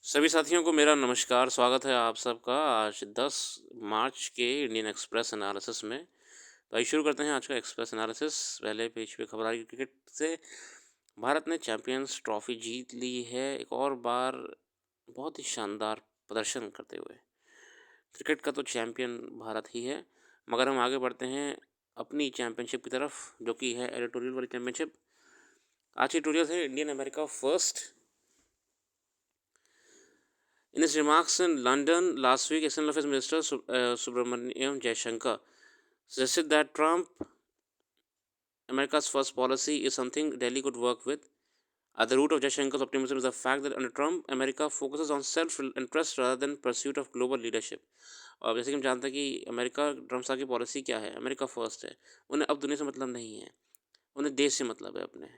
सभी साथियों को मेरा नमस्कार, स्वागत है आप सबका आज 10 मार्च के इंडियन एक्सप्रेस एनालिसिस में। तो आइए शुरू करते हैं आज का एक्सप्रेस एनालिसिस। पहले पेज पे खबर आ रही है क्रिकेट से। भारत ने चैंपियंस ट्रॉफी जीत ली है एक और बार, बहुत ही शानदार प्रदर्शन करते हुए। क्रिकेट का तो चैंपियन भारत ही है, मगर हम आगे बढ़ते हैं अपनी चैंपियनशिप की तरफ, जो कि है एडिटोरियल वाली चैंपियनशिप। आज की एडिटोरियल है Indian America first. In his remarks in London last week, External Affairs Minister Subramaniam Jaishankar suggested that Trump, America's first policy, is something Delhi could work with. At the root of Jaishankar's optimism is the fact that under Trump, America focuses on self-interest rather than pursuit of global leadership. और जैसे कि हम जानते हैं कि America Trump साहब की policy क्या है, अमेरिका फर्स्ट है। उन्हें अब दुनिया से मतलब नहीं है, उन्हें देश से मतलब है अपने,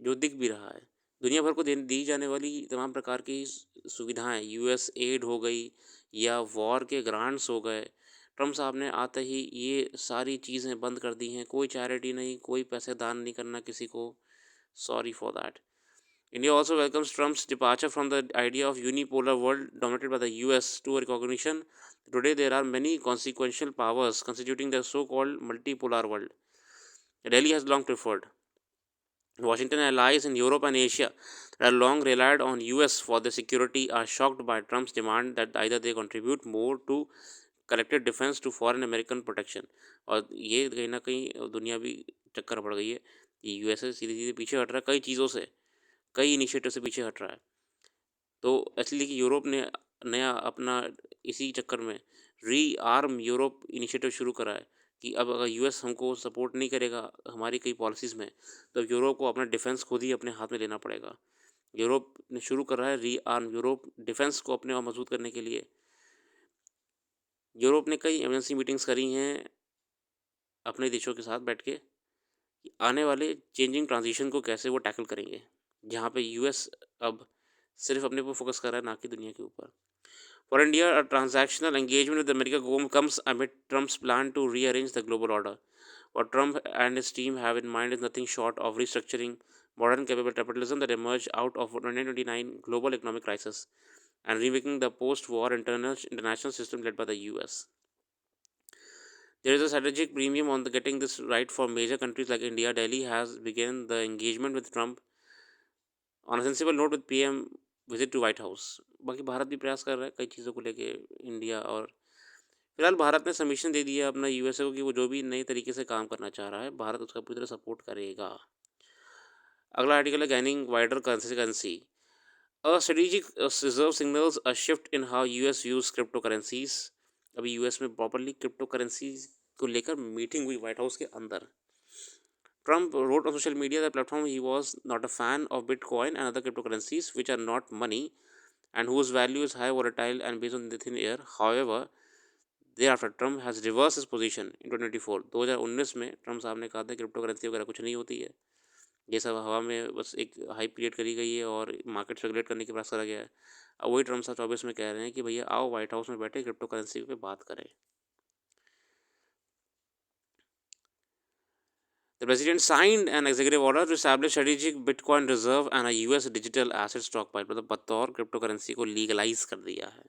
जो दिख भी रहा है। दुनिया भर को दी जाने वाली तमाम प्रकार की सुविधाएं, यूएस एड हो गई या वॉर के ग्रांट्स हो गए, ट्रम्प साहब ने आते ही ये सारी चीज़ें बंद कर दी हैं। कोई चैरिटी नहीं, कोई पैसे दान नहीं करना किसी को। Sorry for that. India also welcomes Trump's departure from the idea of unipolar world dominated by the US to a recognition that today there are many consequential powers constituting the so-called multipolar world. Delhi has long preferred. Washington allies in Europe and Asia that have long relied on US for their security are shocked by Trump's demand that either they contribute more to collective defense to foreign American protection। और ये कहीं ना कहीं दुनिया भी चक्कर पड़ गई है कि यूएसए सीधे सीधे पीछे हट रहा है कई चीज़ों से, कई इनिशिएटिव से पीछे हट रहा है। तो इसलिए कि यूरोप ने नया अपना इसी चक्कर में री आर्म यूरोप इनिशिएटिव शुरू करा है कि अब अगर यूएस हमको सपोर्ट नहीं करेगा हमारी कई पॉलिसीज़ में, तो यूरोप को अपना डिफेंस खुद ही अपने हाथ में लेना पड़ेगा। यूरोप ने शुरू कर रहा है री आर्म यूरोप, डिफेंस को अपने और मजबूत करने के लिए। यूरोप ने कई इमरजेंसी मीटिंग्स करी हैं अपने देशों के साथ बैठ के कि आने वाले चेंजिंग ट्रांजिशन को कैसे वो टैकल करेंगे, जहाँ पे यूएस अब सिर्फ अपने पर फोकस कर रहा है, ना कि दुनिया के ऊपर। For India, a transactional engagement with America comes amid Trump's plan to rearrange the global order. What Trump and his team have in mind is nothing short of restructuring modern capable capitalism that emerged out of 1929 global economic crisis and remaking the post-war international system led by the US. There is a strategic premium on getting this right for major countries like India. Delhi has begun the engagement with Trump on a sensible note with PM visit to White House. बाकी भारत भी प्रयास कर रहा है कई चीज़ों को लेके इंडिया, और फिलहाल भारत ने सबमिशन दे दिया अपना यूएसए को कि वो जो भी नए तरीके से काम करना चाह रहा है भारत उसका पूरी तरह सपोर्ट करेगा। अगला आर्टिकल है gaining wider consistency. A strategic reserve signals a shift in how US use cryptocurrencies. अभी यूएस में प्रॉपरली क्रिप्टो करेंसी को लेकर मीटिंग हुई व्हाइट हाउस के अंदर। Trump wrote on social media that platform he was not a fan of Bitcoin and other cryptocurrencies which are not money and whose value is high, volatile and based on the thin air. However, thereafter Trump has reversed his position in 2024। 2019 में Trump साहब ने कहा था crypto currency वगैरह कुछ नहीं होती है, ये सब हवा में बस एक हाइप क्रिएट करी गई है और मार्केट रेगुलेट करने की प्रयास करा गया है। अब वही ट्रम्प साहब 24 में कह रहे हैं कि भैया आओ व्हाइट हाउस में बैठे क्रिप्टो करेंसी पे बात करें। The president signed an executive order to establish strategic Bitcoin reserve and a US digital asset stockpile। मतलब बतौर क्रिप्टो करेंसी को लीगलाइज कर दिया है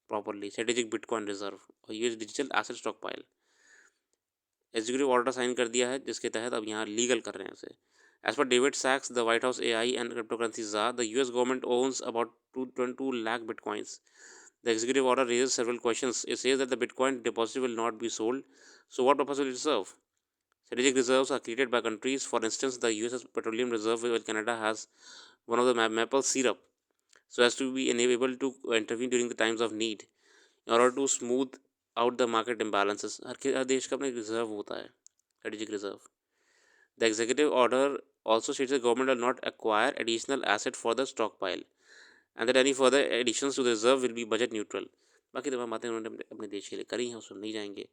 प्रॉपरली, स्ट्रेटेजिक बिटकॉइन रिजर्व और US digital asset stockpile. Executive order sign कर दिया है जिसके तहत अब यहाँ लीगल कर रहे हैं उसे। As per David Sachs, the White House AI and cryptocurrency czar, the US government owns about 2.2 lakh bitcoins. The executive order raises several questions. It says that the bitcoin deposit will not be sold. So what purpose will it serve? Strategic reserves are created by countries. For instance, the US Petroleum Reserve, while Canada has one of the maple syrup, so as to be able to intervene during the times of need in order to smooth out the market imbalances। हर देश का अपना reserve होता है, strategic reserve। The executive order also states the government will not acquire additional asset for the stockpile and that any further additions to the reserve will be budget neutral। बाकी तमाम बातें उन्होंने अपने देश के लिए करी हैं, उसमें नहीं जाएंगे।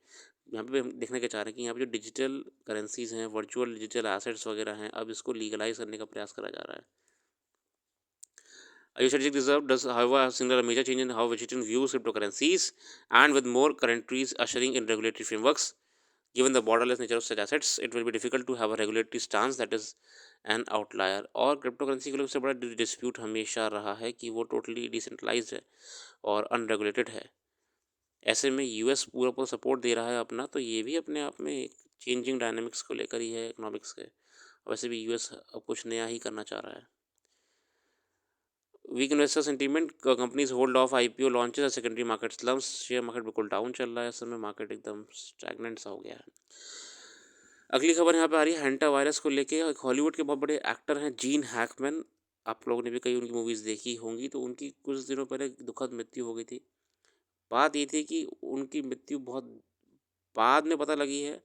यहाँ पे हम देखने के चाह रहे हैं कि यहाँ पे जो डिजिटल करेंसीज हैं, वर्चुअल डिजिटल एसेट्स वगैरह हैं, अब इसको लीगलाइज करने का प्रयास करा जा रहा है। A strategic reserve does, however, signal a major change in how Washington views cryptocurrencies, and with more countries ushering in regulatory frameworks, Given the borderless nature of such assets, it will be difficult to have a regulatory stance that is N outlier. और crypto currency के लिए सबसे बड़ा dispute हमेशा रहा है कि वो टोटली डिसेंट्रलाइज्ड है और अनरेगुलेटेड है। ऐसे में यूएस पूरा पूरा सपोर्ट दे रहा है अपना, तो ये भी अपने आप में एक चेंजिंग डायनामिक्स को लेकर ही है इकोनॉमिक्स के। वैसे भी यूएस अब कुछ नया ही करना चाह रहा है। Weak investor sentiment, companies hold off IPO launches, secondary market slumps. Share market बिल्कुल डाउन चल रहा है इस समय, मार्केट एकदम स्टैग्नेंट सा हो गया है। अगली खबर यहाँ पे आ रही है हैंटा वायरस को लेके। एक हॉलीवुड के बहुत बड़े एक्टर हैं जीन हैकमैन, आप लोगों ने भी कई उनकी मूवीज़ देखी होंगी, तो उनकी कुछ दिनों पहले दुखद मृत्यु हो गई थी। बात ये थी कि उनकी मृत्यु बहुत बाद में पता लगी है,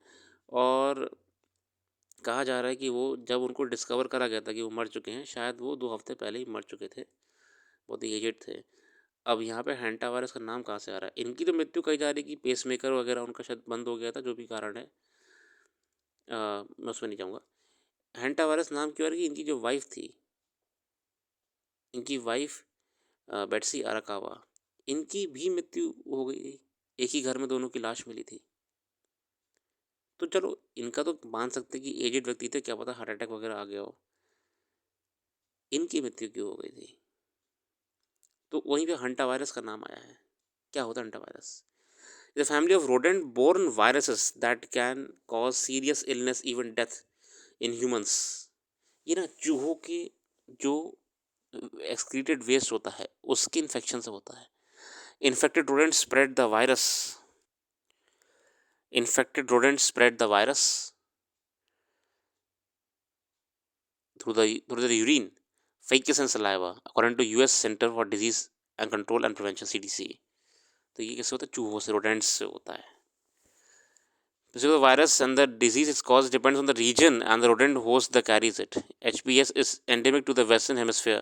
और कहा जा रहा है कि वो जब उनको डिस्कवर करा गया था कि वो मर चुके हैं, शायद वो 2 हफ्ते पहले ही मर चुके थे, बहुत ही एजेड थे। अब यहाँ पे हैंटा वायरस का नाम कहाँ से आ रहा है? इनकी तो मृत्यु कही जा रही है कि पेसमेकर वगैरह उनका शायद बंद हो गया था, जो भी कारण है मैं उसमें नहीं जाऊँगा। हैंटा वायरस नाम क्यों आ रही है? इनकी जो वाइफ थी, इनकी वाइफ बेट्सी अराकावा, इनकी भी मृत्यु हो गई। एक ही घर में दोनों की लाश मिली थी। तो चलो इनका तो मान सकते कि एजेड व्यक्ति थे, क्या पता हार्ट अटैक वगैरह आ गया हो, इनकी मृत्यु क्यों हो गई थी? तो वहीं पे हंटा वायरस का नाम आया है। क्या होता है hanta virus? The family of rodent borne viruses that can cause serious illness even death in humans. ये ना चूहों के जो एक्सक्रीटेड वेस्ट होता है उसके इन्फेक्शन से होता है। Infected rodent spread the virus, infected rodents spread the virus through the urine, feces and saliva, according to US Center for Disease and Control and Prevention CDC। तो ये कैसे होता है? चूहों से, रोडेंट्स से होता है। So the virus and the disease its cause depends on the region and the rodent host that carries it. HPS is endemic to the Western Hemisphere,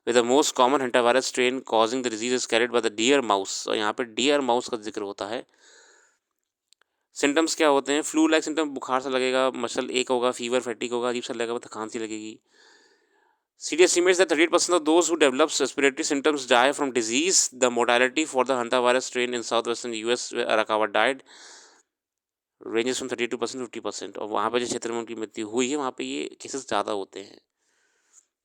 with the most common hantavirus strain causing the disease is carried by the deer mouse। और यहाँ पे deer mouse का जिक्र होता है। Symptoms क्या होते हैं? फ्लू लाइक सिम्टम, बुखार सा लगेगा, मसल एक होगा, फीवर फैटिक होगा, अजीब सा लगेगा, थकान सी लगेगी। CDC estimates that 38% of those who develop respiratory symptoms die from disease. The mortality for the hantavirus strain in southwestern US where Arakawa died ranges from 32% 50%। और वहाँ पे जिस क्षेत्र में उनकी मृत्यु हुई है वहाँ पे ये केसेस ज़्यादा होते हैं।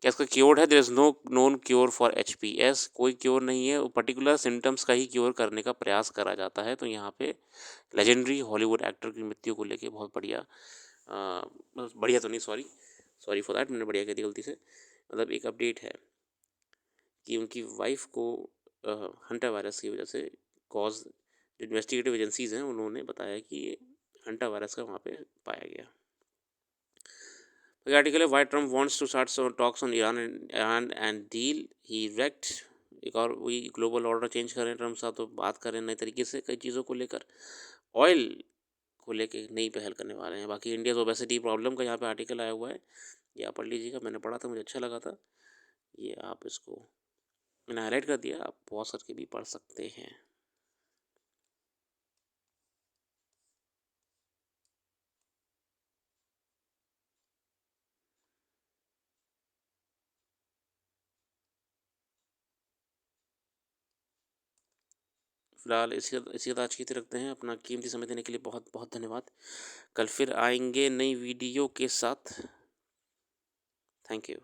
क्या इसका क्योर है? There is no known cure for HPS। कोई क्योर नहीं है, पर्टिकुलर सिम्टम्स का ही क्योर करने का प्रयास करा जाता है। तो यहाँ पे लेजेंडरी हॉलीवुड एक्टर की मृत्यु को लेके बहुत बढ़िया, बढ़िया तो नहीं, सॉरी फॉर दैट, मैंने बढ़िया कह दी गलती से, मतलब एक अपडेट है कि उनकी वाइफ को हंटा वायरस की वजह से कॉज, इन्वेस्टिगेटिव एजेंसीज हैं उन्होंने बताया कि ये हंटा वायरस का वहाँ पे पाया गया। The article है why Trump wants to start some talks on Iran and deal he wrecked। एक और वही ग्लोबल ऑर्डर चेंज कर रहे हैं ट्रम्प साहब, तो बात कर रहे हैं नए तरीके से कई चीज़ों को लेकर, ऑयल को लेके नई पहल करने वाले हैं। बाकी इंडिया ओबेसिटी प्रॉब्लम का यहाँ पे आर्टिकल आया हुआ है, ये आप पढ़ लीजिएगा, मैंने पढ़ा था, मुझे अच्छा लगा था। ये आप इसको मैंने हाईलाइट कर दिया, आप पॉज करके भी पढ़ सकते हैं। फिलहाल इसी आज की रखते हैं। अपना कीमती समय देने के लिए बहुत बहुत धन्यवाद। कल फिर आएंगे नई वीडियो के साथ। Thank you.